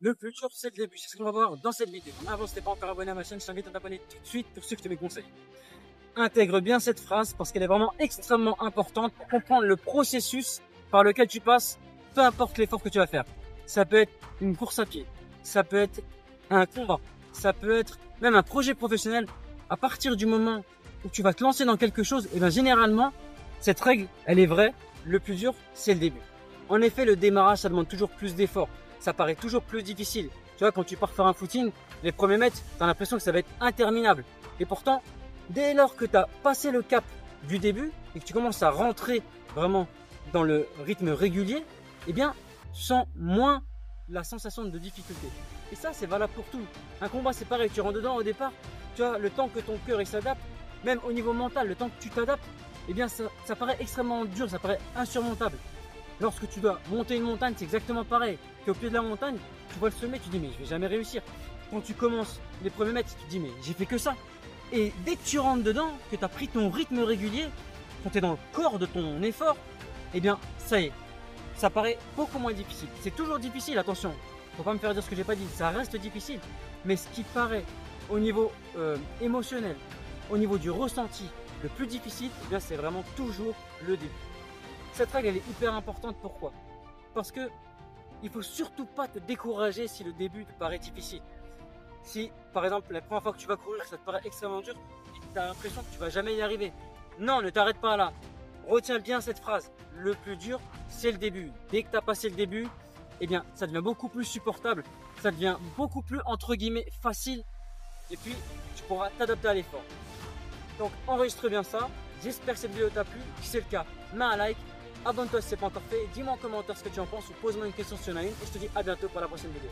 Le plus dur, c'est le début. C'est ce qu'on va voir dans cette vidéo. Mais avant, si t'es pas encore abonné à ma chaîne, je t'invite à t'abonner tout de suite pour suivre mes conseils. Intègre bien cette phrase parce qu'elle est vraiment extrêmement importante pour comprendre le processus par lequel tu passes, peu importe l'effort que tu vas faire. Ça peut être une course à pied, ça peut être un combat, ça peut être même un projet professionnel. À partir du moment où tu vas te lancer dans quelque chose, et bien généralement, cette règle, elle est vraie. Le plus dur, c'est le début. En effet, le démarrage, ça demande toujours plus d'efforts. Ça paraît toujours plus difficile. Tu vois, quand tu pars faire un footing, les premiers mètres, tu as l'impression que ça va être interminable. Et pourtant, dès lors que tu as passé le cap du début et que tu commences à rentrer vraiment dans le rythme régulier, eh bien, tu sens moins la sensation de difficulté. Et ça, c'est valable pour tout. Un combat, c'est pareil. Tu rentres dedans au départ, tu as le temps que ton cœur s'adapte, même au niveau mental, le temps que tu t'adaptes, eh bien, ça paraît extrêmement dur, ça paraît insurmontable. Lorsque tu dois monter une montagne, c'est exactement pareil. Tu es au pied de la montagne, tu vois le sommet, tu dis mais je vais jamais réussir. Quand tu commences les premiers mètres, tu te dis mais j'ai fait que ça. Et dès que tu rentres dedans, que tu as pris ton rythme régulier, quand tu es dans le corps de ton effort, eh bien ça y est, ça paraît beaucoup moins difficile. C'est toujours difficile, attention, faut pas me faire dire ce que j'ai pas dit, ça reste difficile. Mais ce qui paraît au niveau émotionnel, au niveau du ressenti, le plus difficile, eh bien c'est vraiment toujours le début. Cette règle elle est hyper importante, pourquoi? Parce que il faut surtout pas te décourager si le début te paraît difficile. Si par exemple la première fois que tu vas courir ça te paraît extrêmement dur et que tu as l'impression que tu vas jamais y arriver. Non, ne t'arrête pas là. Retiens bien cette phrase. Le plus dur, c'est le début. Dès que tu as passé le début, eh bien ça devient beaucoup plus supportable. Ça devient beaucoup plus entre guillemets facile. Et puis tu pourras t'adapter à l'effort. Donc enregistre bien ça. J'espère que cette vidéo t'a plu. Si c'est le cas, mets un like. Abonne-toi si ce n'est pas encore fait, dis-moi en commentaire ce que tu en penses ou pose-moi une question si tu en as une et je te dis à bientôt pour la prochaine vidéo.